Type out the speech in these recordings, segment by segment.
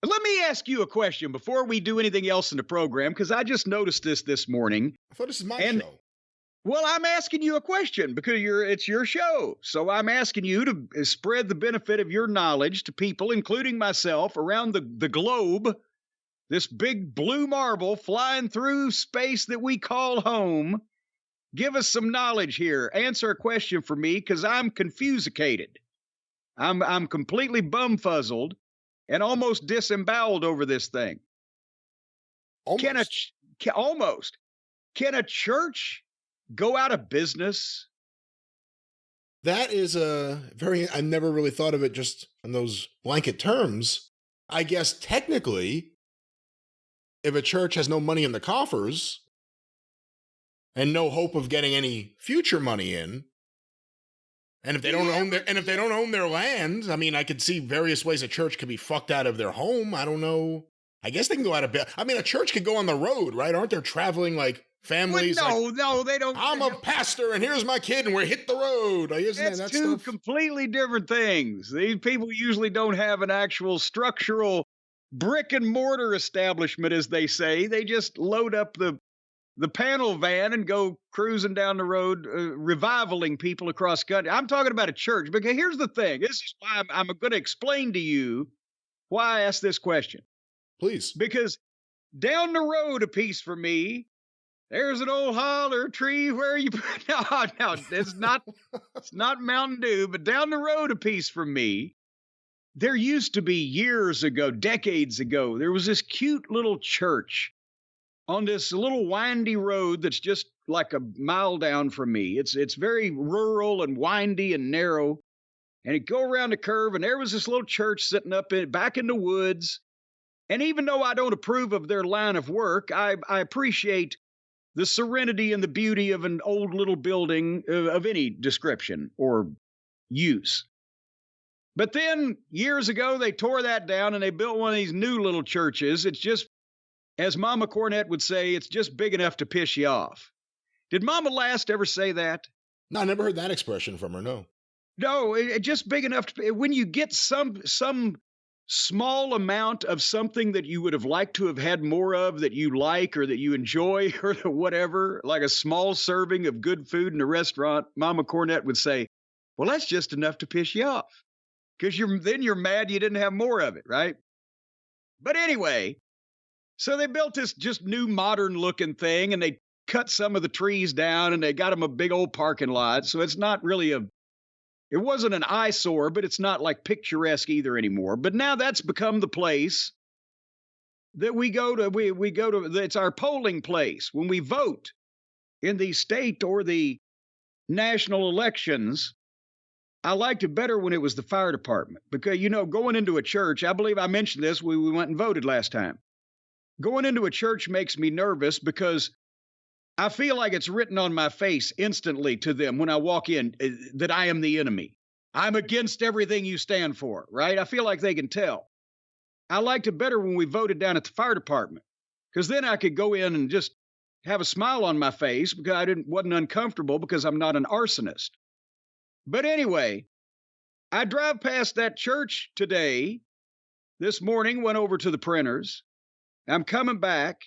Let me ask you a question before we do anything else in the program, because I just noticed this morning. I thought this is my And show. well, I'm asking you a question because it's your show. So I'm asking you to spread the benefit of your knowledge to people, including myself, around the globe. This big blue marble flying through space that we call home. Give us some knowledge here. Answer a question for me because I'm confusicated. I'm completely bumfuzzled and almost disemboweled over this thing. Can a Almost. almost can a church go out of business? That is a very, I never really thought of it just in those blanket terms. I guess technically, if a church has no money in the coffers and no hope of getting any future money in, and if they don't own their land, I mean, I could see various ways a church could be fucked out of their home. I don't know. I guess they can go out of business. I mean, a church could go on the road, right? Aren't there traveling like families? No, they don't. I'm a pastor and here's my kid and we're hit the road. Isn't That's that two stuff? completely different things. These people usually don't have an actual structural brick and mortar establishment, as they say. They just load up the panel van and go cruising down the road, revivaling people across country. I'm talking about a church because here's the thing. This is why I'm going to explain to you why I asked this question. Please. Because down the road a piece for me, there's an old holler tree where you no, it's not Mountain Dew, but down the road a piece from me, there used to be years ago, decades ago, there was this cute little church on this little windy road that's just like a mile down from me. It's very rural and windy and narrow. And it go around the curve, and there was this little church sitting back in the woods. And even though I don't approve of their line of work, I appreciate the serenity and the beauty of an old little building of any description or use. But then years ago, they tore that down and they built one of these new little churches. It's just, as Mama Cornette would say, it's just big enough to piss you off. Did Mama Last ever say that? No, I never heard that expression from her, no. No, it just big enough to, when you get some small amount of something that you would have liked to have had more of, that you like or that you enjoy or whatever, like a small serving of good food in a restaurant, Mama Cornette would say, well, that's just enough to piss you off because then you're mad you didn't have more of it, right? But anyway, so they built this just new modern looking thing and they cut some of the trees down and they got them a big old parking lot. So it's not really it wasn't an eyesore, but it's not like picturesque either anymore. But now that's become the place that we go to. We go to. It's our polling place when we vote in the state or the national elections. I liked it better when it was the fire department because, going into a church, I believe I mentioned this. We went and voted last time. Going into a church makes me nervous because I feel like it's written on my face instantly to them when I walk in that I am the enemy. I'm against everything you stand for, right? I feel like they can tell. I liked it better when we voted down at the fire department because then I could go in and just have a smile on my face because I wasn't uncomfortable because I'm not an arsonist. But anyway, I drive past that church today, this morning, went over to the printers. I'm coming back.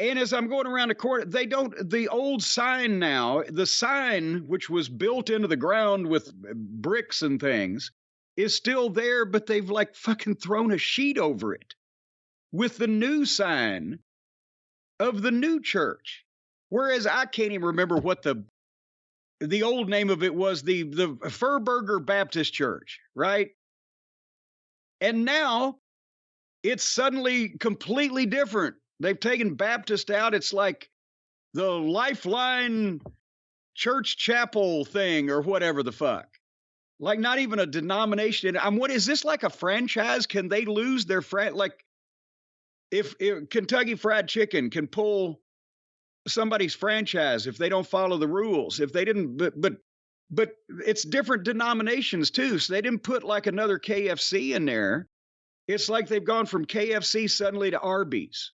And as I'm going around the corner, the old sign now, the sign which was built into the ground with bricks and things is still there, but they've like fucking thrown a sheet over it with the new sign of the new church. Whereas I can't even remember what the old name of it was, the Furburger Baptist Church, right? And now it's suddenly completely different. They've taken Baptist out. It's like the Lifeline Church Chapel thing or whatever the fuck. Like not even a denomination. What is this, like a franchise? Can they lose their like if Kentucky Fried Chicken can pull somebody's franchise if they don't follow the rules, if they didn't, but it's different denominations too. So they didn't put like another KFC in there. It's like they've gone from KFC suddenly to Arby's.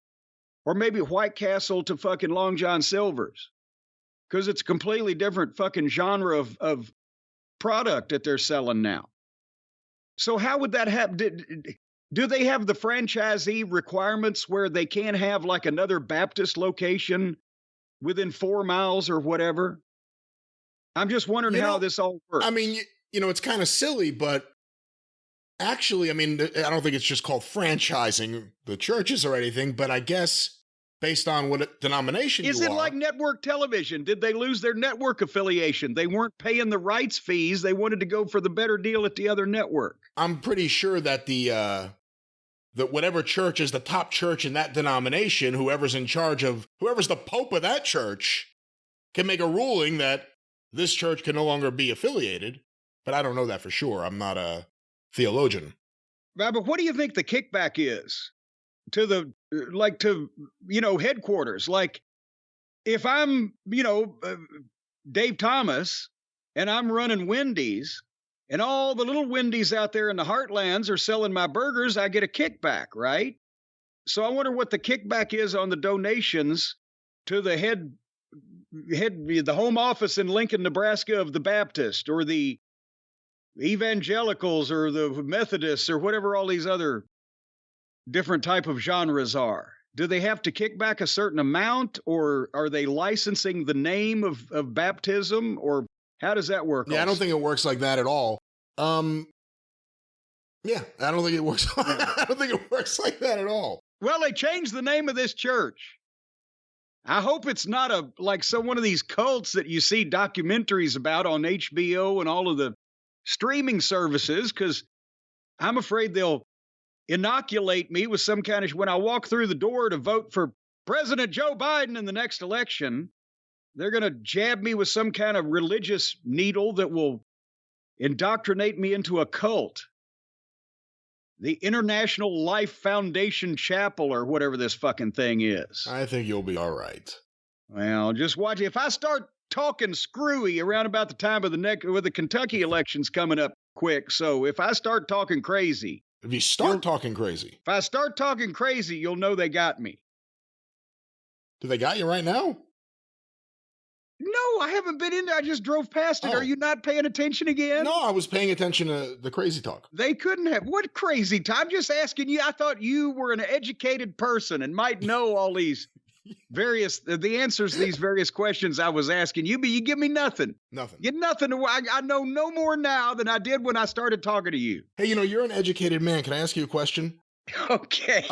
Or maybe White Castle to fucking Long John Silver's. Because it's a completely different fucking genre of product that they're selling now. So how would that happen? Do they have the franchisee requirements where they can't have like another Baptist location within 4 miles or whatever? I'm just wondering You how know, this all I works. mean, it's kind of silly, but actually, I mean, I don't think it's just called franchising the churches or anything, but I guess based on what denomination Is you it like are, network television? Did they lose their network affiliation? They weren't paying the rights fees. They wanted to go for the better deal at the other network. I'm pretty sure that that whatever church is the top church in that denomination, whoever's in charge of whoever's the pope of that church, can make a ruling that this church can no longer be affiliated. But I don't know that for sure. I'm not a theologian. Right, but what do you think the kickback is to the like to headquarters? Like if I'm Dave Thomas and I'm running Wendy's and all the little Wendy's out there in the heartlands are selling my burgers, I get a kickback, right? So I wonder what the kickback is on the donations to the the home office in Lincoln, Nebraska of the Baptist or the evangelicals or the Methodists or whatever all these other different type of genres are. Do they have to kick back a certain amount, or are they licensing the name of baptism, or how does that work? Yeah, I don't think it works like that at all. Yeah, I don't think it works. I don't think it works like that at all. Well, they changed the name of this church. I hope it's not one of these cults that you see documentaries about on HBO and all of the streaming services, because I'm afraid they'll inoculate me with some kind of, when I walk through the door to vote for President Joe Biden in the next election, they're going to jab me with some kind of religious needle that will indoctrinate me into a cult. The International Life Foundation Chapel or whatever this fucking thing is. I think you'll be all right. Well, just watch. If I start talking screwy around about the time of with the Kentucky elections coming up quick, so if I start talking crazy, If you start talking crazy, if I start talking crazy, you'll know they got me. do they got you right now? No, I haven't been in there. I just drove past it. Oh. Are you not paying attention again? No, I was paying attention to the crazy talk. They couldn't have. What crazy time? I'm just asking you. I thought you were an educated person and might know all these the answers to these various questions I was asking you, but you give me nothing. Nothing. Get nothing. I know no more now than I did when I started talking to you. Hey, you're an educated man. Can I ask you a question? Okay.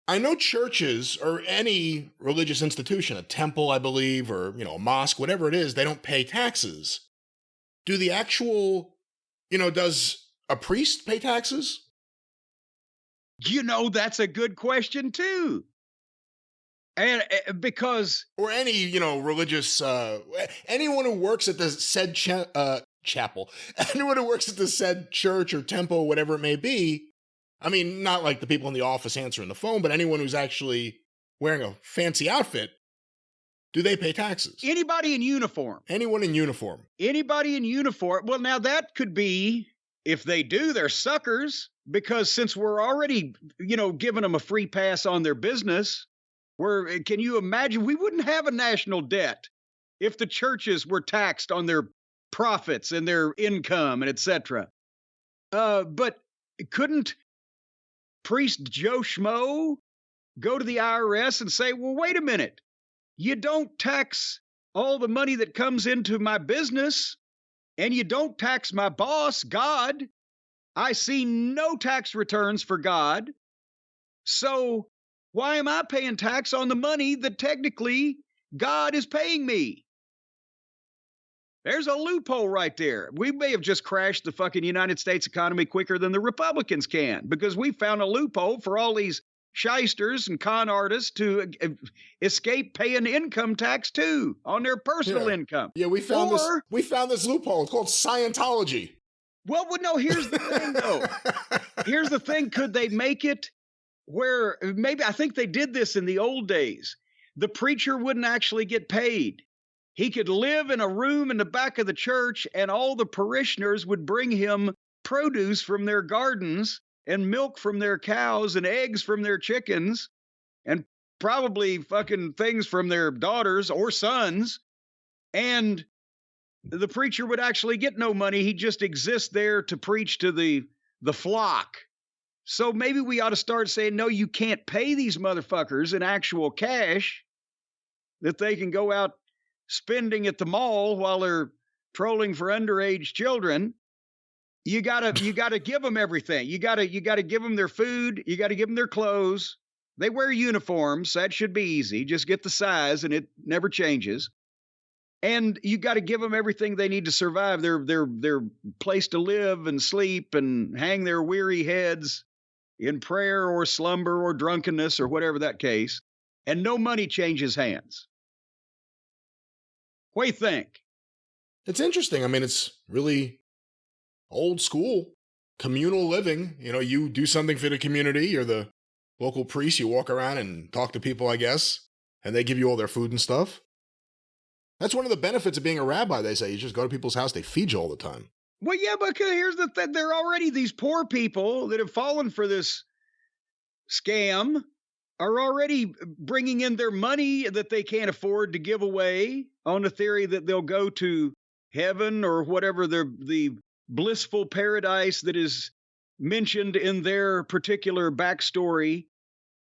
I know churches or any religious institution, a temple, I believe, or, a mosque, whatever it is, they don't pay taxes. Do the actual, does a priest pay taxes? That's a good question too. And because. Or any, religious, anyone who works at the said chapel, anyone who works at the said church or temple, whatever it may be, I mean, not like the people in the office answering the phone, but anyone who's actually wearing a fancy outfit, do they pay taxes? Anybody in uniform. Anyone in uniform. Anybody in uniform. Well, now that could be, if they do, they're suckers, because since we're already, giving them a free pass on their business, can you imagine? We wouldn't have a national debt if the churches were taxed on their profits and their income and etc. But couldn't Priest Joe Schmo go to the IRS and say, well, wait a minute, you don't tax all the money that comes into my business and you don't tax my boss, God. I see no tax returns for God. So why am I paying tax on the money that technically God is paying me? There's a loophole right there. We may have just crashed the fucking United States economy quicker than the Republicans can, because we found a loophole for all these shysters and con artists to escape paying income tax too on their personal income. Yeah, we found this loophole. It's called Scientology. Well, no, here's the thing though. Here's the thing. Could they make it where maybe, I think they did this in the old days, the preacher wouldn't actually get paid. He could live in a room in the back of the church and all the parishioners would bring him produce from their gardens and milk from their cows and eggs from their chickens and probably fucking things from their daughters or sons. And the preacher would actually get no money. He'd just exist there to preach to the flock. So maybe we ought to start saying, no, you can't pay these motherfuckers in actual cash that they can go out spending at the mall while they're trolling for underage children. You gotta give them everything. You gotta give them their food. You gotta give them their clothes. They wear uniforms. That should be easy. Just get the size, and it never changes. And you got to give them everything they need to survive. Their place to live and sleep and hang their weary heads in prayer or slumber or drunkenness or whatever that case. And no money changes hands. What do you think? It's interesting. I mean, it's really old school communal living. You know, you do something for the community. You're the local priest. You walk around and talk to people, I guess, and they give you all their food and stuff. That's one of the benefits of being a rabbi, they say. You just go to people's house, they feed you all the time. Well, yeah, but here's the thing. There are already these poor people that have fallen for this scam are already bringing in their money that they can't afford to give away on the theory that they'll go to heaven or whatever the blissful paradise that is mentioned in their particular backstory.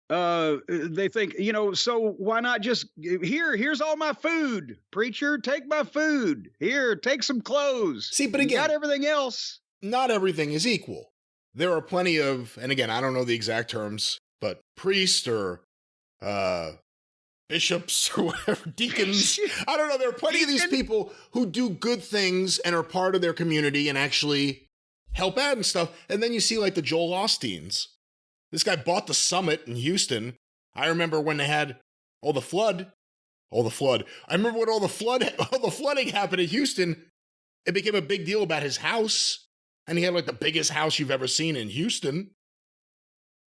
They think, so why not just here's all my food, preacher, take my food. Here, take some clothes. See, but again, got everything else. Not everything is equal. There are plenty of, and again, I don't know the exact terms, but priests or bishops or whatever, deacons, I don't know. There are plenty of these people who do good things and are part of their community and actually help out and stuff. And then you see like the Joel Osteens. This guy bought the Summit in Houston. I remember when they had all the flood. I remember when all the flooding happened in Houston. It became a big deal about his house. And he had like the biggest house you've ever seen in Houston.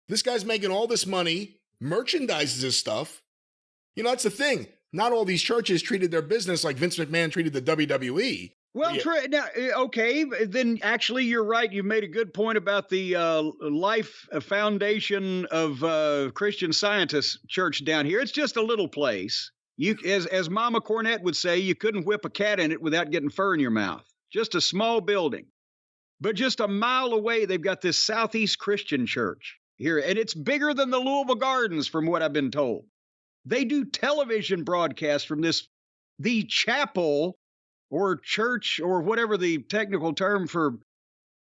This guy's making all this money, merchandises his stuff. You know, that's the thing. Not all these churches treated their business like Vince McMahon treated the WWE. Well, now, okay, then actually you're right. You made a good point about the Life Foundation of Christian Scientists church down here. It's just a little place. As Mama Cornette would say, you couldn't whip a cat in it without getting fur in your mouth. Just a small building. But just a mile away, they've got this Southeast Christian church here, and it's bigger than the Louisville Gardens, from what I've been told. They do television broadcasts from the chapel or church or whatever the technical term for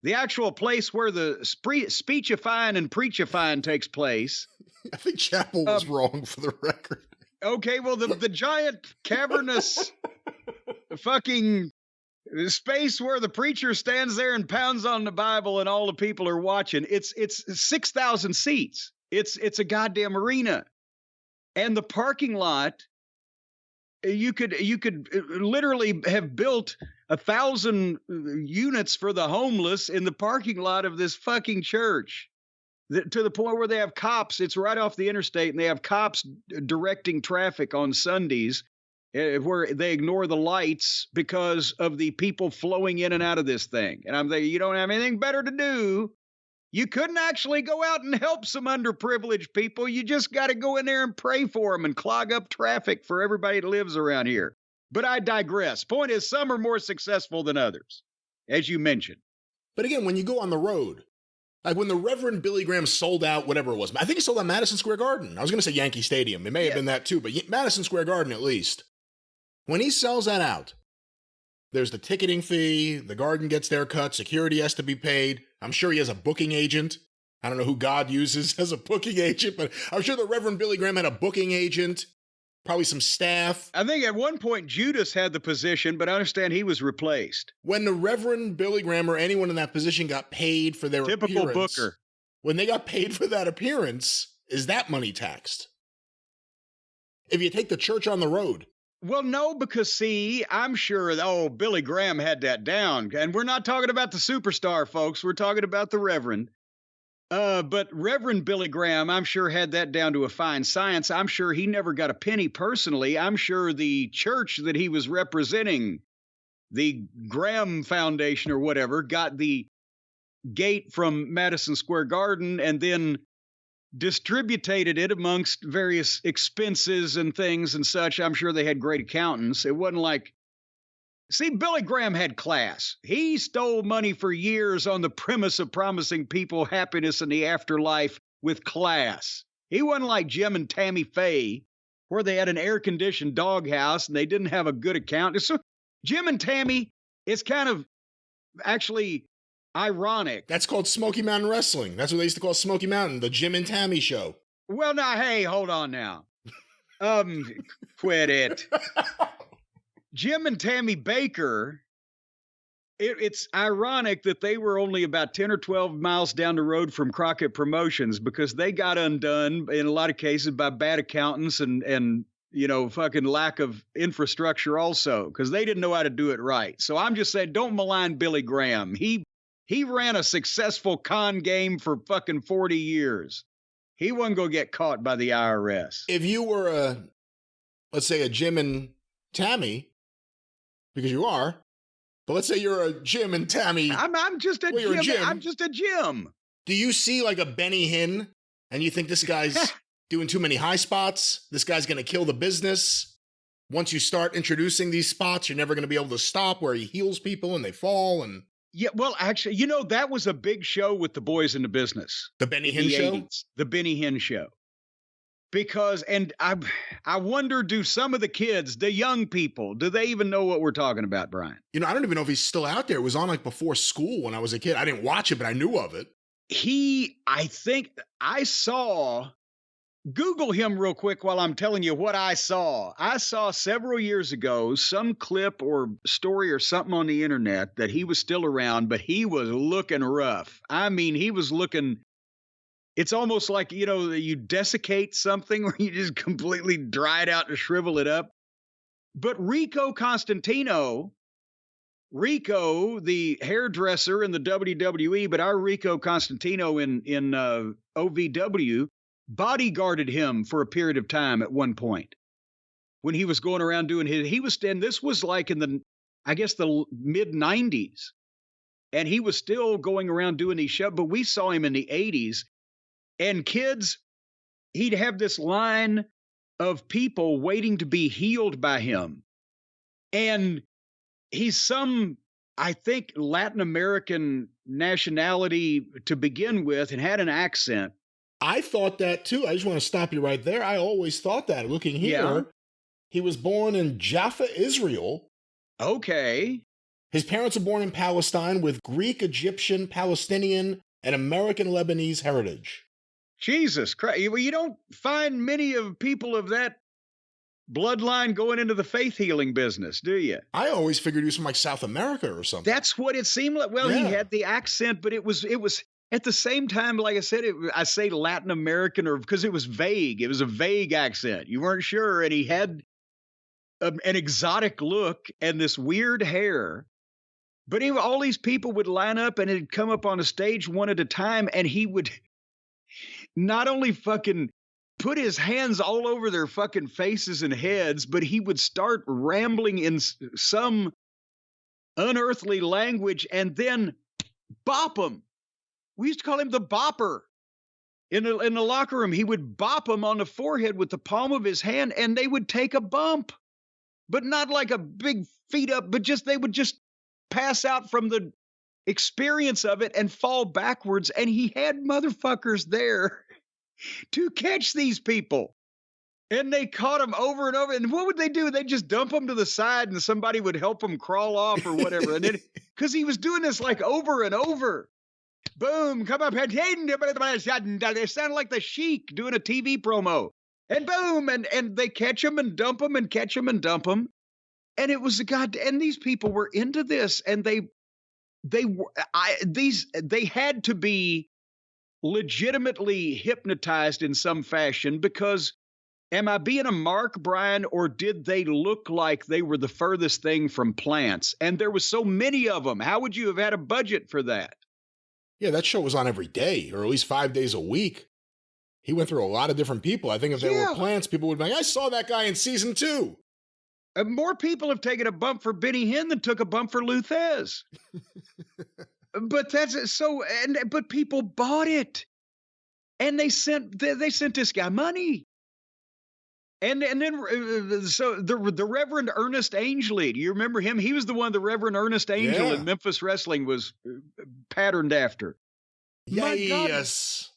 the actual place where the speechifying and preachifying takes place. I think chapel was wrong for the record. Okay, well, the giant cavernous fucking space where the preacher stands there and pounds on the Bible and all the people are watching. It's 6,000 seats. It's a goddamn arena. And the parking lot, you could literally have built 1,000 units for the homeless in the parking lot of this fucking church, to the point where they have cops. It's right off the interstate, and they have cops directing traffic on Sundays, where they ignore the lights because of the people flowing in and out of this thing. And I'm thinking, you don't have anything better to do. You couldn't actually go out and help some underprivileged people. You just got to go in there and pray for them and clog up traffic for everybody that lives around here. But I digress. Point is, some are more successful than others, as you mentioned. But again, when you go on the road, like when the Reverend Billy Graham sold out whatever it was, I think he sold out Madison Square Garden. I was going to say Yankee Stadium. It may have been that too, but Madison Square Garden at least. When he sells that out, there's the ticketing fee, the garden gets their cut, security has to be paid. I'm sure he has a booking agent. I don't know who God uses as a booking agent, but I'm sure the Reverend Billy Graham had a booking agent, probably some staff. I think at one point Judas had the position, but I understand he was replaced. When the Reverend Billy Graham or anyone in that position got paid for their typical appearance, booker. When they got paid for that appearance, is that money taxed? If you take the church on the road. Well, no, because see, I'm sure, Billy Graham had that down. And we're not talking about the superstar, folks. We're talking about the Reverend. But Reverend Billy Graham, I'm sure, had that down to a fine science. I'm sure he never got a penny personally. I'm sure the church that he was representing, the Graham Foundation or whatever, got the gate from Madison Square Garden and then distributed it amongst various expenses and things and such. I'm sure they had great accountants. It wasn't like See, Billy Graham had class. He stole money for years on the premise of promising people happiness in the afterlife with class. He wasn't like Jim and Tammy Faye, where they had an air-conditioned doghouse and they didn't have a good account. So Jim and Tammy, it's kind of actually ironic. That's called Smoky Mountain Wrestling. That's what they used to call Smoky Mountain, the Jim and Tammy show. Well, now, hey, hold on now. Quit it. Jim and Tammy Baker, it's ironic that they were only about 10 or 12 miles down the road from Crockett Promotions because they got undone in a lot of cases by bad accountants and fucking lack of infrastructure also because they didn't know how to do it right. So I'm just saying, don't malign Billy Graham. He ran a successful con game for fucking 40 years. He wasn't going to get caught by the IRS. If you were let's say a Jim and Tammy, because you are, but let's say you're a Jim and Tammy. I'm just a Jim. I'm just a Jim. Do you see like a Benny Hinn and you think this guy's doing too many high spots? This guy's going to kill the business. Once you start introducing these spots, you're never going to be able to stop where he heals people and they fall. And yeah, well, actually, that was a big show with the boys in the business. The Benny Hinn show? 80s, the Benny Hinn show. Because, and I wonder, do some of the kids, the young people, do they even know what we're talking about, Brian? I don't even know if he's still out there. It was on like before school when I was a kid. I didn't watch it, but I knew of it. I think I saw, Google him real quick while I'm telling you what I saw. I saw several years ago some clip or story or something on the internet that he was still around, but he was looking rough. I mean, he was looking... It's almost like, you desiccate something where you just completely dry it out and shrivel it up. But Rico, the hairdresser in the WWE, but our Rico Constantino in OVW, bodyguarded him for a period of time at one point when he was going around doing this was like in the mid 90s. And he was still going around doing these shows, but we saw him in the 80s. And kids, he'd have this line of people waiting to be healed by him. And he's some, I think, Latin American nationality to begin with and had an accent. I thought that too. I just want to stop you right there. I always thought that. Looking here, He was born in Jaffa, Israel. Okay. His parents are born in Palestine with Greek, Egyptian, Palestinian, and American Lebanese heritage. Jesus Christ. Well, you don't find many of people of that bloodline going into the faith healing business, do you? I always figured he was from like South America or something. That's what it seemed like. Well, He had the accent, but it was at the same time, like I said, I say Latin American or because it was vague. It was a vague accent. You weren't sure. And he had an exotic look and this weird hair. But all these people would line up and it'd come up on a stage one at a time. And he would not only fucking put his hands all over their fucking faces and heads, but he would start rambling in some unearthly language and then bop them. We used to call him the bopper. In the locker room, he would bop them on the forehead with the palm of his hand and they would take a bump. But not like a big feet up, but they would just pass out from the experience of it and fall backwards. And he had motherfuckers there to catch these people. And they caught them over and over. And what would they do? They'd just dump them to the side and somebody would help them crawl off or whatever. And then, because he was doing this like over and over. Boom, come up. They sounded like the Sheik doing a TV promo. And boom, and they catch them and dump them and catch them and dump them. And it was and these people were into this and they had to be legitimately hypnotized in some fashion because am I being a mark, Brian, or did they look like they were the furthest thing from plants? And there was so many of them. How would you have had a budget for that? Yeah, that show was on every day, or at least 5 days a week. He went through a lot of different people. I think if they were plants, people would be like, I saw that guy in season 2. More people have taken a bump for Benny Hinn than took a bump for Luthez. But but people bought it. And they sent this guy money. And then so the Reverend Ernest Angley, do you remember him? He was the one the Reverend Ernest Angel Yeah. in Memphis Wrestling was patterned after. My God, Yes.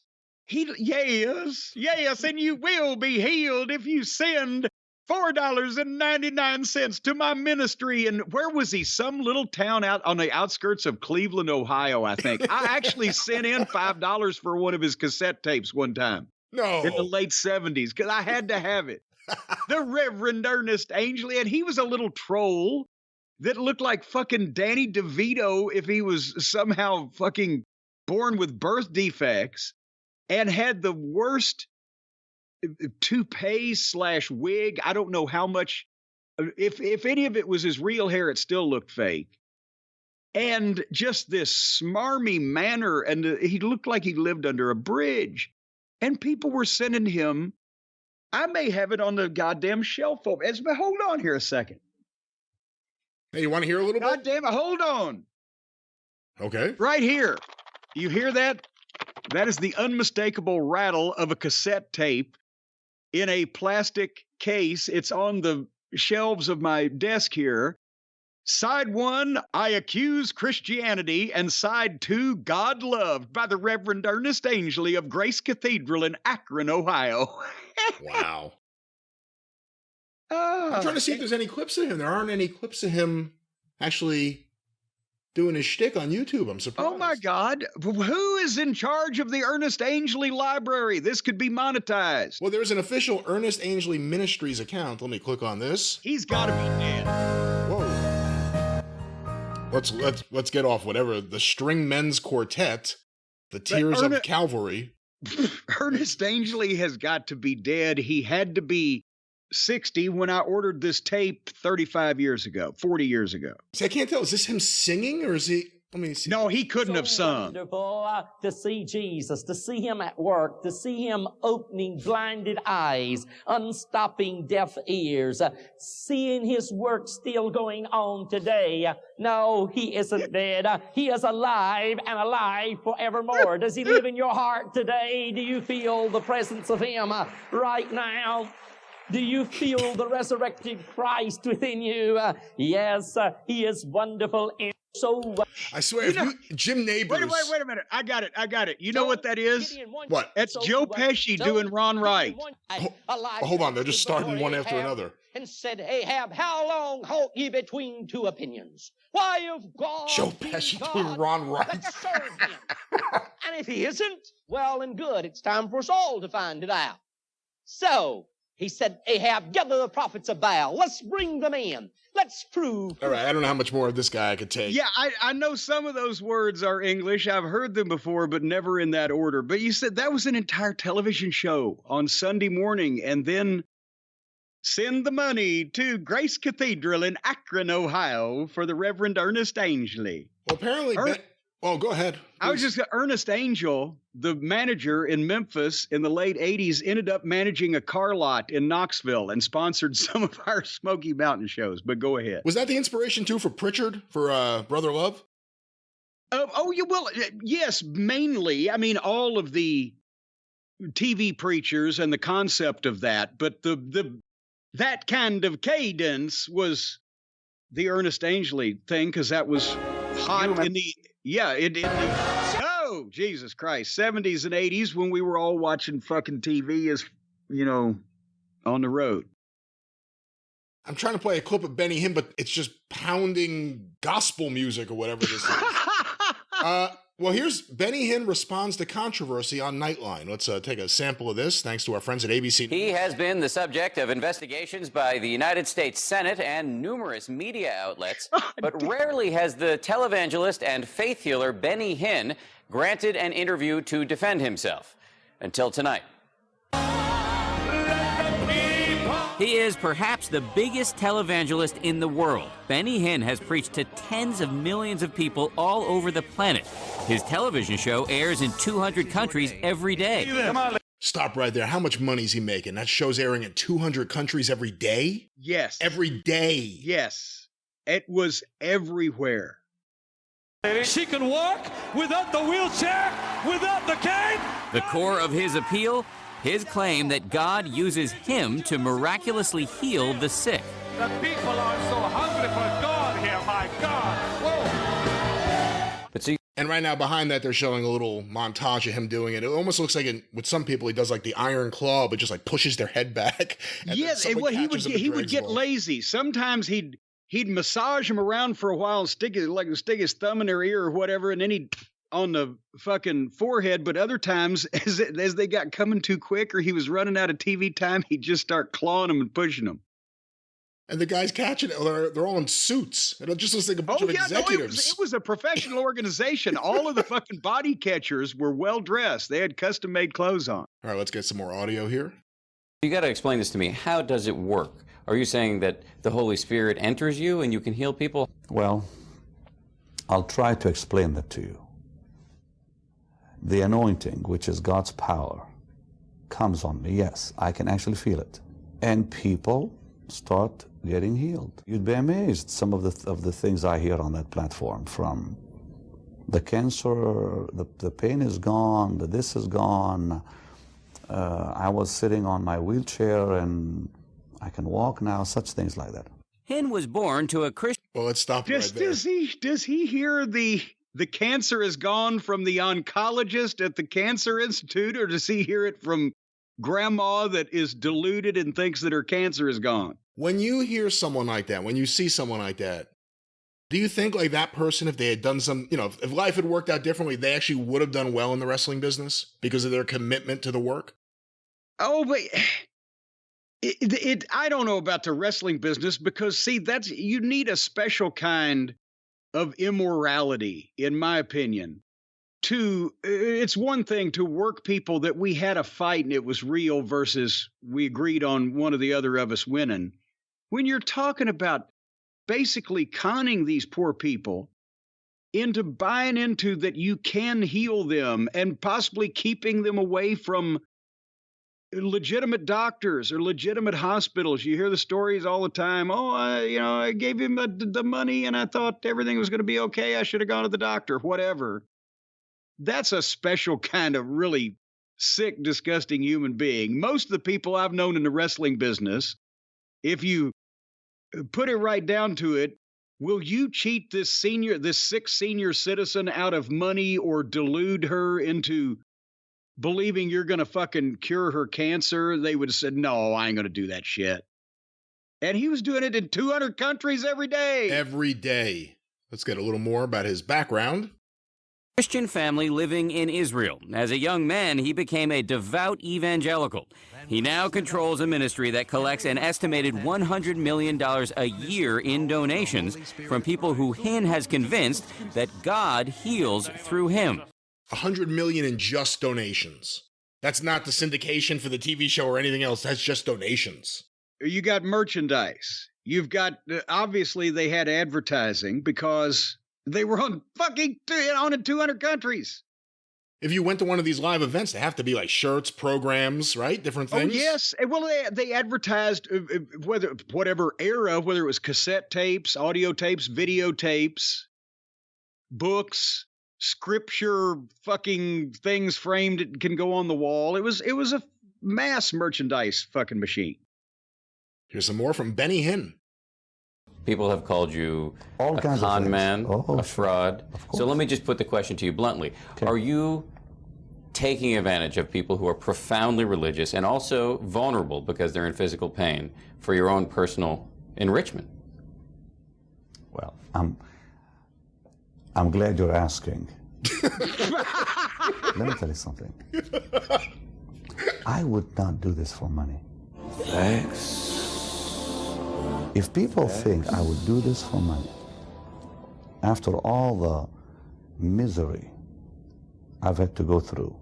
yes, and you will be healed if you send $4.99 to my ministry. And where was he? Some little town out on the outskirts of Cleveland, Ohio, I think. I actually sent in $5 for one of his cassette tapes one time in the No. late 70s because I had to have it. The Reverend Ernest Angley, and he was a little troll that looked like fucking Danny DeVito if he was somehow fucking born with birth defects and had the worst toupee / wig. I don't know how much, if any of it was his real hair, it still looked fake. And just this smarmy manner, and he looked like he lived under a bridge. And people were sending him. I may have it on the goddamn shelf. Hold on here a second. Hey, you want to hear a little God bit? damn it, hold on. Okay. Right here. You hear that? That is the unmistakable rattle of a cassette tape in a plastic case. It's on the shelves of my desk here. Side 1, I Accuse Christianity, and Side 2, God Loved, by the Reverend Ernest Angley of Grace Cathedral in Akron, Ohio. Wow. I'm trying to see if there's any clips of him. There aren't any clips of him actually doing his shtick on YouTube. I'm surprised. Oh my God. Who is in charge of the Ernest Angley Library? This could be monetized. Well, there's an official Ernest Angley Ministries account. Let me click on this. He's got to be dead. Whoa. Let's get off whatever. The String Men's Quartet, the Tears of Calvary. Ernest Angley has got to be dead. He had to be 60 when I ordered this tape 35 years ago, 40 years ago. See, I can't tell. Is this him singing or is he? Let me see. No, he couldn't have sung. Wonderful to see Jesus, to see him at work, to see him opening blinded eyes, unstopping deaf ears, seeing his work still going on today. No, he isn't dead. He is alive and alive forevermore. Does he live in your heart today? Do you feel the presence of him right now? Do you feel the resurrected Christ within you? Yes, he is wonderful and so. I swear, Jim Neighbors. Wait a minute. I got it. You know what that is? What? That's Joe Pesci doing Ron Wright. Hold on, they're just starting one after another. And said, Ahab, how long halt ye between two opinions? Why, of God, Joe Pesci doing Ron Wright. let's serve him. And if he isn't, well and good. It's time for us all to find it out. So he said, Ahab, gather the prophets of Baal. Let's bring them in. Let's prove. All right, I don't know how much more of this guy I could take. Yeah, I know some of those words are English. I've heard them before, but never in that order. But you said that was an entire television show on Sunday morning, and then send the money to Grace Cathedral in Akron, Ohio for the Reverend Ernest Angley. Well, apparently, go ahead. Ernest Angel, the manager in Memphis in the late 80s, ended up managing a car lot in Knoxville and sponsored some of our Smoky Mountain shows. But go ahead. Was that the inspiration, too, for Pritchard, for Brother Love? Yes, mainly. I mean, all of the TV preachers and the concept of that. But that kind of cadence was the Ernest Angley thing, because that was hot in the... Yeah, oh, Jesus Christ. 70s and 80s when we were all watching fucking TV as, on the road. I'm trying to play a clip of Benny Hinn, but it's just pounding gospel music or whatever this is. Well, here's Benny Hinn responds to controversy on Nightline. Let's take a sample of this, thanks to our friends at ABC. He has been the subject of investigations by the United States Senate and numerous media outlets, but rarely has the televangelist and faith healer Benny Hinn granted an interview to defend himself. Until tonight. He is perhaps the biggest televangelist in the world. Benny Hinn has preached to tens of millions of people all over the planet. His television show airs in 200 countries every day. Stop right there. How much money is he making? That show's airing in 200 countries every day? Yes. Every day? Yes. It was everywhere. She can walk without the wheelchair, without the cane. The core of his appeal, His claim that God uses him to miraculously heal the sick. The people are so hungry for God here, my God. Whoa. But see, And right now behind that, they're showing a little montage of him doing it. It almost looks like with some people, he does like the iron claw, but just like pushes their head back. Yes, and what he would get lazy. Sometimes he'd massage them around for a while and stick his thumb in their ear or whatever, and then he'd on the fucking forehead. But other times, as they got coming too quick or he was running out of TV time, he'd just start clawing them and pushing them. And the guys catching it, they're all in suits. And it just looks like a bunch of executives. No, it was a professional organization. All of the fucking body catchers were well dressed. They had custom made clothes on. All right, let's get some more audio here. you got to explain this to me. How does it work? Are you saying that the Holy Spirit enters you and you can heal people? Well, I'll try to explain that to you. The anointing, which is God's power, comes on me. Yes, I can actually feel it. And people start getting healed. You'd be amazed some of the things I hear on that platform, from the cancer, the pain is gone, this is gone. I was sitting on my wheelchair and I can walk now, such things like that. Hinn was born to a Christian. Well, let's stop right there. Does he hear the cancer is gone from the oncologist at the Cancer Institute, or does he hear it from grandma that is deluded and thinks that her cancer is gone? When you hear someone like that, when you see someone like that, do you think like that person, if they had done some, if life had worked out differently, they actually would have done well in the wrestling business because of their commitment to the work? Oh, but I don't know about the wrestling business because, see, you need a special kind of immorality, in my opinion. It's one thing to work people that we had a fight and it was real versus we agreed on one or the other of us winning. When you're talking about basically conning these poor people into buying into that you can heal them and possibly keeping them away from legitimate doctors or legitimate hospitals. You hear the stories all the time. Oh, I gave him the money and I thought everything was going to be okay. I should have gone to the doctor, whatever. That's a special kind of really sick, disgusting human being. Most of the people I've known in the wrestling business, if you put it right down to it, will you cheat this sick senior citizen out of money or delude her into believing you're going to fucking cure her cancer? They would have said, no, I ain't going to do that shit. And he was doing it in 200 countries every day. Every day. Let's get a little more about his background. Christian family living in Israel. As a young man, he became a devout evangelical. He now controls a ministry that collects an estimated $100 million a year in donations from people who Hinn has convinced that God heals through him. $100 million in just donations. That's not the syndication for the TV show or anything else. That's just donations. You got merchandise. You've got, obviously they had advertising because they were on in 200 countries. If you went to one of these live events, they have to be like shirts, programs, right? Different things. Oh, yes. Well, they advertised whatever era, whether it was cassette tapes, audio tapes, videotapes, books, scripture fucking things framed it can go on the wall. It was a mass merchandise fucking machine. Here's some more from Benny Hinn. People have called you a con man, a fraud. So let me just put the question to you bluntly. Okay. Are you taking advantage of people who are profoundly religious and also vulnerable because they're in physical pain for your own personal enrichment? Well, I'm glad you're asking. Let me tell you something. I would not do this for money. Thanks. If people think I would do this for money, after all the misery I've had to go through.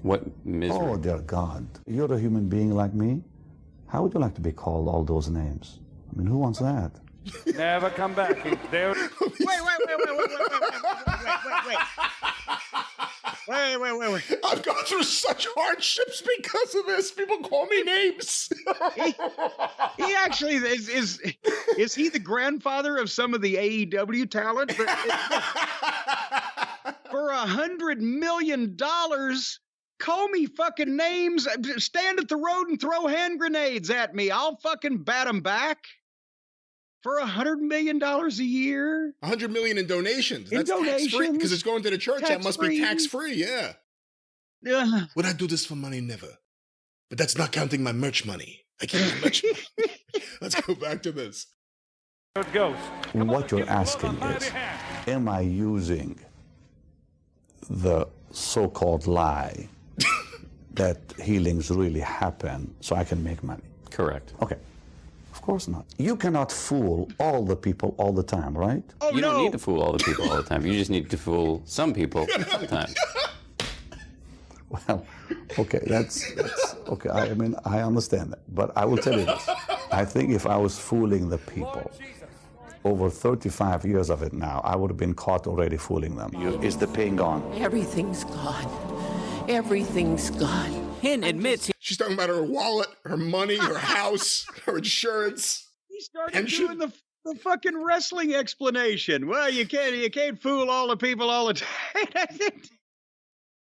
What misery? Oh, dear God. You're a human being like me. How would you like to be called all those names? I mean, who wants that? Never come back. Wait. I've gone through such hardships because of this. People call me names. He actually is he the grandfather of some of the AEW talent? For $100 million, Call me fucking names. Stand at the road and throw hand grenades at me. I'll fucking bat them back. For $100 million a year? $100 million in donations. In That's tax-free because it's going to the church. That must be tax-free, yeah. Would I do this for money? Never. But that's not counting my merch money. I keep my merch money. Let's go back to this. What you're asking is, am I using the so-called lie that healings really happen so I can make money? Correct. Okay. Of course not. You cannot fool all the people all the time, right? Oh, you don't need to fool all the people all the time. You just need to fool some people sometimes. Well, okay, that's okay. I mean, I understand that, but I will tell you this. I think if I was fooling the people over 35 years of it now, I would have been caught already fooling them. Is the pain gone? Everything's gone. Everything's gone. Hinn admits she's talking about her wallet, her money, her house, her insurance. He started doing the fucking wrestling explanation. Well, you can't fool all the people all the time.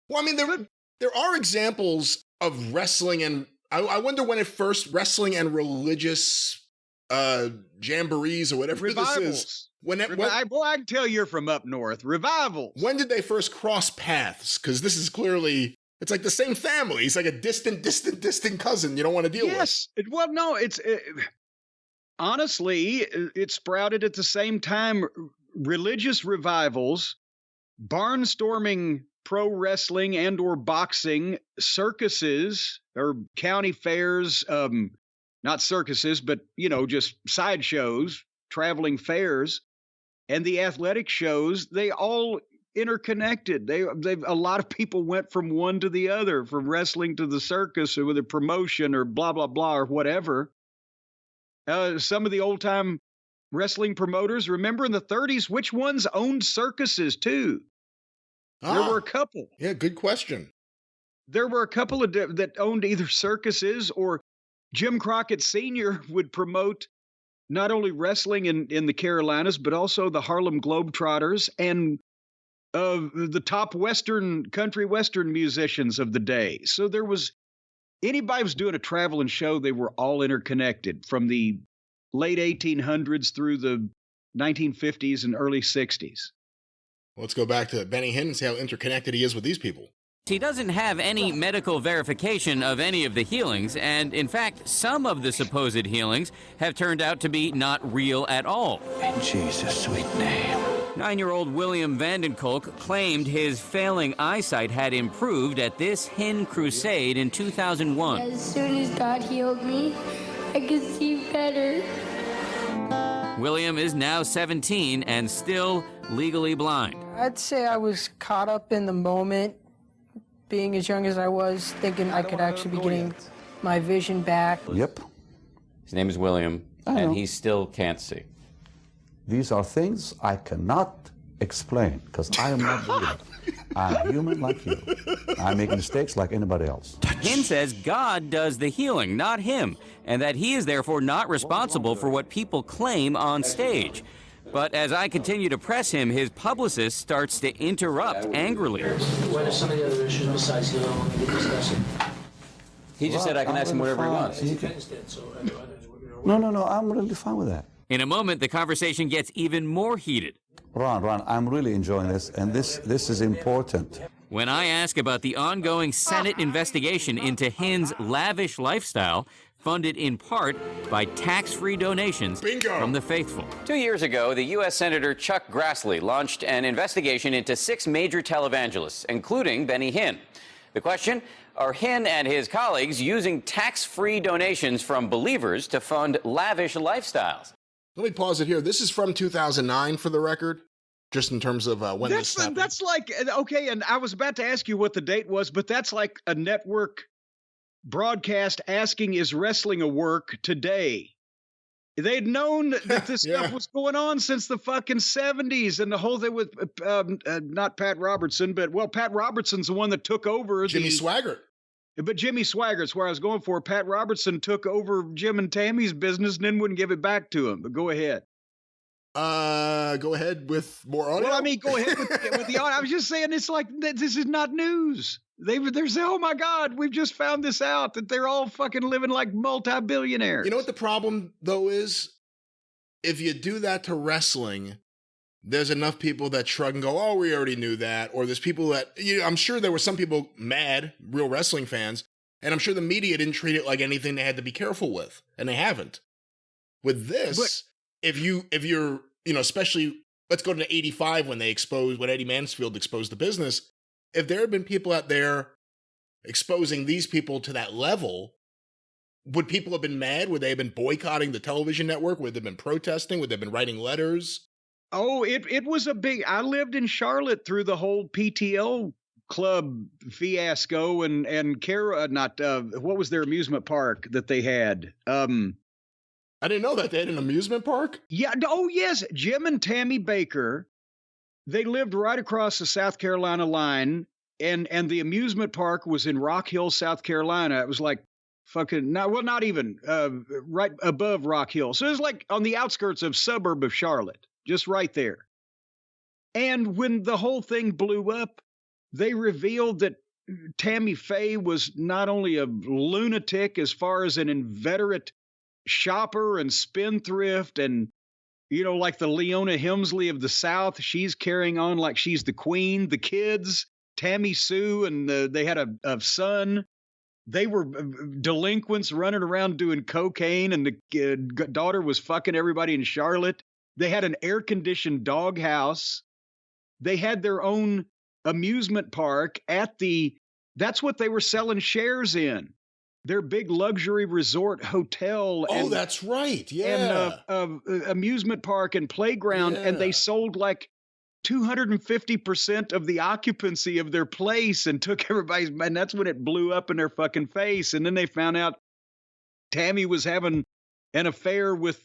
Well, I mean, there are examples of wrestling, and I wonder when it first wrestling and religious jamborees or whatever Revivals. This is. When I can tell you're from up north. Revivals. When did they first cross paths? Because this is clearly. It's like the same family. He's like a distant cousin you don't want to deal with. Yes. Well, no, honestly, it sprouted at the same time. Religious revivals, barnstorming pro wrestling and or boxing, circuses or county fairs, not circuses, but, just sideshows, traveling fairs, and the athletic shows, they all interconnected. A lot of people went from one to the other, from wrestling to the circus or with a promotion or blah, blah, blah, or whatever. Some of the old time wrestling promoters, remember in the 30s, which ones owned circuses too? There were a couple. Yeah, good question. There were a couple of that owned either circuses, or Jim Crockett Sr. would promote not only wrestling in the Carolinas, but also the Harlem Globetrotters and the top country western musicians of the day. So there was, anybody was doing a traveling show, they were all interconnected from the late 1800s through the 1950s and early 60s. Let's go back to Benny Hinn and see how interconnected he is with these people. he doesn't have any medical verification of any of the healings, and in fact, some of the supposed healings have turned out to be not real at all. In Jesus' sweet name. 9-year-old William Vandenkolk claimed his failing eyesight had improved at this Hinn crusade in 2001. As soon as God healed me, I could see better. William is now 17 and still legally blind. I'd say I was caught up in the moment, being as young as I was, thinking I could actually be getting my vision back. Yep. His name is William, and he still can't see. These are things I cannot explain because I am not real. I'm human like you. I make mistakes like anybody else. Hinn says God does the healing, not him, and that he is therefore not responsible for what people claim on stage. But as I continue to press him, his publicist starts to interrupt angrily. What are some of the other issues besides healing when we get discussing? He just said I can ask him whatever he wants. No, I'm really fine with that. In a moment, the conversation gets even more heated. Ron, I'm really enjoying this, and this is important. When I ask about the ongoing Senate investigation into Hinn's lavish lifestyle, funded in part by tax-free donations from the faithful. 2 years ago, the U.S. Senator Chuck Grassley launched an investigation into 6 major televangelists, including Benny Hinn. The question, are Hinn and his colleagues using tax-free donations from believers to fund lavish lifestyles? Let me pause it here. This is from 2009 for the record, just in terms of when this happened. That's like, okay, and I was about to ask you what the date was, but that's like a network broadcast asking, is wrestling a work today? They'd known that this stuff was going on since the fucking 70s, and the whole thing with, not Pat Robertson, but, well, Pat Robertson's the one that took over. Jimmy Swaggart. But Jimmy Swaggart's where I was going for. Pat Robertson took over Jim and Tammy's business and then wouldn't give it back to him. But go ahead. Go ahead with more audio. Well, I mean, go ahead with the audio. I was just saying, it's like, this is not news. There's oh my God, we've just found this out that they're all fucking living like multi-billionaires. You know what the problem though is? If you do that to wrestling, there's enough people that shrug and go, "Oh, we already knew that." Or there's people that I'm sure there were some people mad, real wrestling fans, and I'm sure the media didn't treat it like anything they had to be careful with, and they haven't. With this, if you're especially let's go to '85 when Eddie Mansfield exposed the business. If there had been people out there exposing these people to that level, would people have been mad? Would they have been boycotting the television network? Would they have been protesting? Would they have been writing letters? Oh, it was a big. I lived in Charlotte through the whole PTL club fiasco and what was their amusement park that they had? I didn't know that they had an amusement park. Yeah. Oh, yes. Jim and Tammy Baker. They lived right across the South Carolina line, and the amusement park was in Rock Hill, South Carolina. It was like not even right above Rock Hill. So it was like on the outskirts of suburb of Charlotte, just right there. And when the whole thing blew up, they revealed that Tammy Faye was not only a lunatic as far as an inveterate shopper and spendthrift and like the Leona Helmsley of the South, she's carrying on like she's the queen. The kids, Tammy Sue, and they had a son. They were delinquents running around doing cocaine, and the daughter was fucking everybody in Charlotte. They had an air-conditioned doghouse. They had their own amusement park that's what they were selling shares in. Their big luxury resort hotel. Oh, that's right. Yeah. And amusement park and playground. Yeah. And they sold like 250% of the occupancy of their place and took everybody's, and that's when it blew up in their fucking face. And then they found out Tammy was having an affair with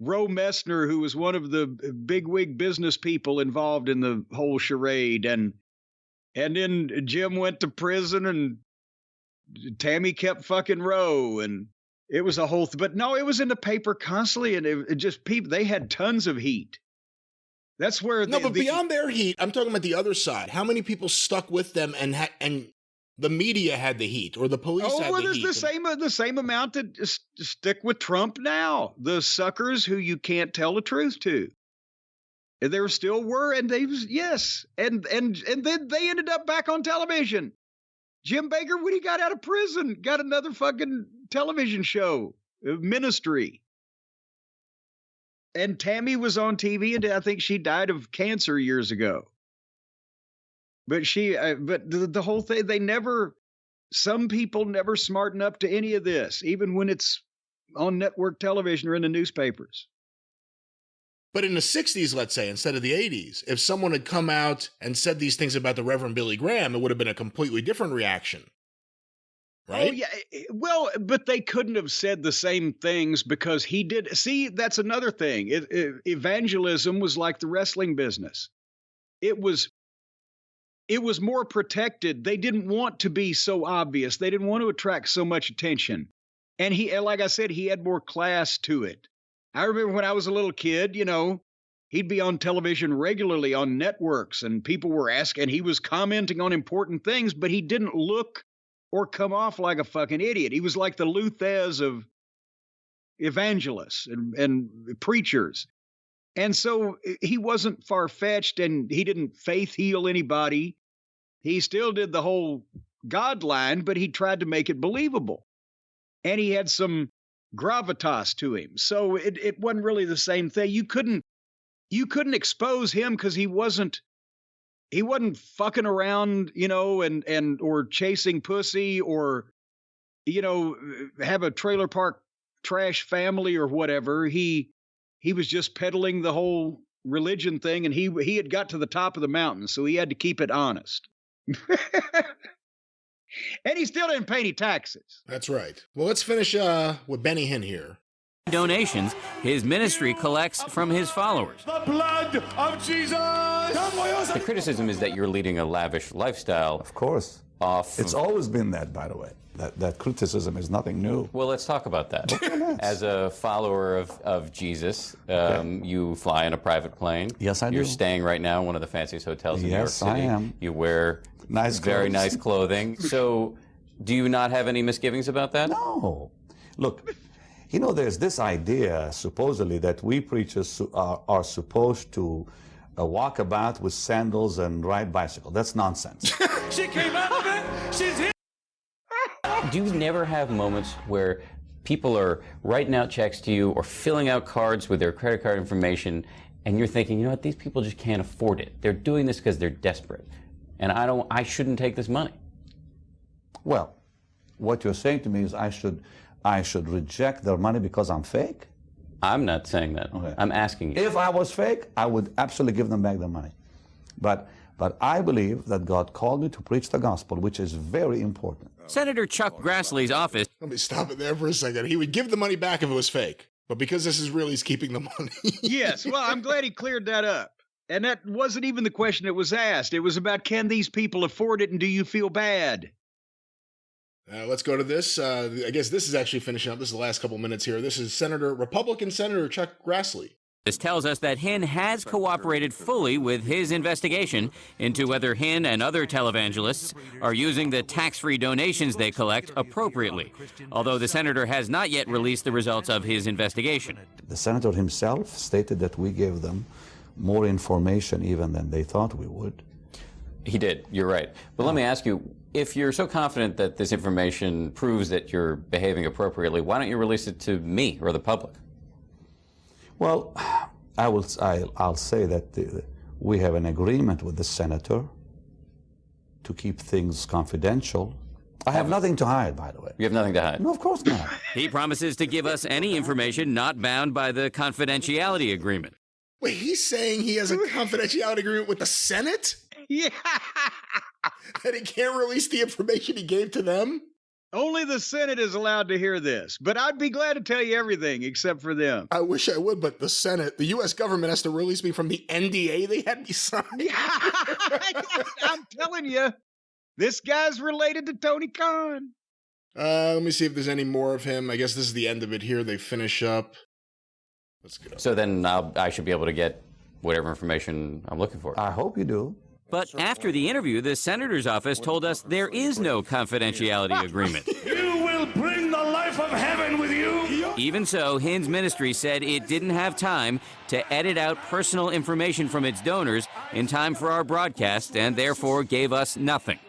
Roe Messner, who was one of the bigwig business people involved in the whole charade. And then Jim went to prison and Tammy kept fucking Roe, and it was a whole but no, it was in the paper constantly, and it just people, they had tons of heat. That's where beyond their heat, I'm talking about the other side. How many people stuck with them and the media had the heat, or the police had the heat? Oh, there's the same amount that stick with Trump now. The suckers who you can't tell the truth to. And there still were, and they was, yes. And then they ended up back on television. Jim Baker, when he got out of prison, got another fucking television show, Ministry. And Tammy was on TV, and I think she died of cancer years ago. But the whole thing, some people never smarten up to any of this, even when it's on network television or in the newspapers. But in the 60s, let's say, instead of the 80s, if someone had come out and said these things about the Reverend Billy Graham, it would have been a completely different reaction. Right? Oh, yeah. Well, but they couldn't have said the same things because he did. See, that's another thing. Evangelism was like the wrestling business. It was more protected. They didn't want to be so obvious. They didn't want to attract so much attention. And like I said, he had more class to it. I remember when I was a little kid, he'd be on television regularly on networks, and people were asking, and he was commenting on important things, but he didn't look or come off like a fucking idiot. He was like the Luthez of evangelists and preachers. And so he wasn't far-fetched, and he didn't faith heal anybody. He still did the whole God line, but he tried to make it believable. And he had some gravitas to him. So it wasn't really the same thing. You couldn't expose him because he wasn't fucking around, and or chasing pussy or, have a trailer park trash family or whatever. He was just peddling the whole religion thing, and he had got to the top of the mountain, so he had to keep it honest. And he still didn't pay any taxes. That's right. Well, let's finish with Benny Hinn here. Donations his ministry collects from his followers. The blood of Jesus! The criticism is that you're leading a lavish lifestyle. Of course. off. It's always been that, by the way. That criticism is nothing new. Well, let's talk about that. As a follower of Jesus, you fly in a private plane. Yes, I do. You're staying right now in one of the fanciest hotels in New York City. Yes, I am. You wear clothes. very nice clothing. So do you not have any misgivings about that? No. Look, you know, there's this idea, supposedly, that we preachers are supposed to walk about with sandals and ride bicycle. That's nonsense. She came out of it. She's here. Do you never have moments where people are writing out checks to you or filling out cards with their credit card information, and you're thinking, you know what, these people just can't afford it. They're doing this because they're desperate, and I shouldn't take this money. Well, what you're saying to me is I should reject their money because I'm fake? I'm not saying that. Okay. I'm asking you. If I was fake, I would absolutely give them back their money. But I believe that God called me to preach the gospel, which is very important. Senator Chuck Grassley's office. Let me stop it there for a second. He would give the money back if it was fake. But because this is real, he's keeping the money. Yes, well, I'm glad he cleared that up. And that wasn't even the question that was asked. It was about, can these people afford it and do you feel bad? Let's go to this. I guess this is actually finishing up. This is the last couple minutes here. This is Republican Senator Chuck Grassley. This tells us that Hinn has cooperated fully with his investigation into whether Hinn and other televangelists are using the tax-free donations they collect appropriately, although the senator has not yet released the results of his investigation. The senator himself stated that we gave them more information even than they thought we would. He did. You're right. But let me ask you, if you're so confident that this information proves that you're behaving appropriately, why don't you release it to me or the public? Well, I'll say that we have an agreement with the senator to keep things confidential. I have nothing to hide, by the way. You have nothing to hide? No, of course not. He promises to give us any information not bound by the confidentiality agreement. Wait, he's saying he has a confidentiality agreement with the Senate? Yeah. That he can't release the information he gave to them? Only the Senate is allowed to hear this, but I'd be glad to tell you everything except for them. I wish I would, but the Senate, the U.S. government has to release me from the NDA they had me sign. I'm telling you, this guy's related to Tony Khan. Let me see if there's any more of him. I guess this is the end of it here. They finish up. Let's go. So then I should be able to get whatever information I'm looking for. I hope you do. But after the interview, the senator's office told us there is no confidentiality agreement. You will bring the life of heaven with you. Even so, Hinn's ministry said it didn't have time to edit out personal information from its donors in time for our broadcast and therefore gave us nothing.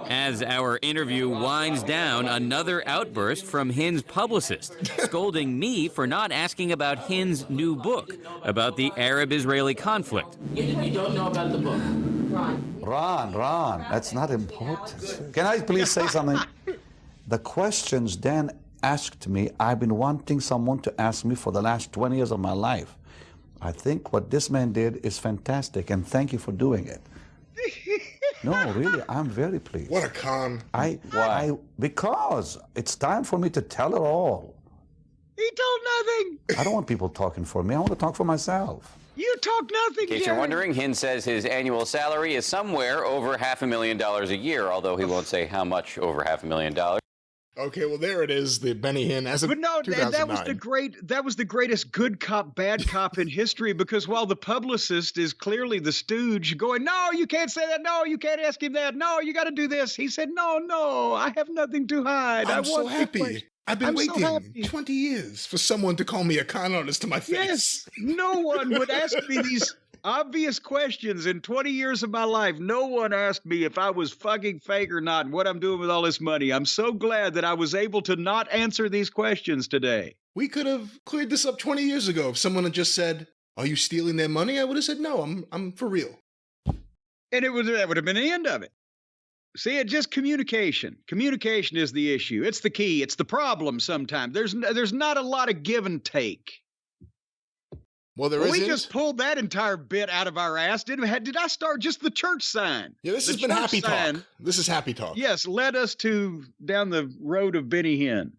As our interview winds down, another outburst from Hinn's publicist, scolding me for not asking about Hinn's new book about the Arab-Israeli conflict. You don't know about the book. Ron, that's not important. Can I please say something? The questions Dan asked me, I've been wanting someone to ask me for the last 20 years of my life. I think what this man did is fantastic, and thank you for doing it. No, really, I'm very pleased. What a con. Why? Because it's time for me to tell it all. He told nothing. I don't want people talking for me. I want to talk for myself. You talk nothing, In case you're wondering, Hinn says his annual salary is somewhere over $500,000 a year, although he won't say how much over $500,000. Okay, well there it is, the Benny Hinn as of 2009. that was the greatest good cop, bad cop in history, because while the publicist is clearly the stooge going, no, you can't say that, no, you can't ask him that, no, you got to do this. He said, no, I have nothing to hide. I'm so happy. I've been waiting 20 years for someone to call me a con artist to my face. Yes, no one would ask me these obvious questions in 20 years of my life. No one asked me if I was fucking fake or not and what I'm doing with all this money. I'm so glad that I was able to not answer these questions today. We could have cleared this up 20 years ago if someone had just said, are you stealing their money? I would have said, no, I'm for real. And that would have been the end of it. See, it's just communication. Communication is the issue. It's the key. It's the problem sometimes. There's not a lot of give and take. Well, we just pulled that entire bit out of our ass. Did I start just the church sign? Yeah, this has been happy talk. This is happy talk. Yes, led us down the road of Benny Hinn.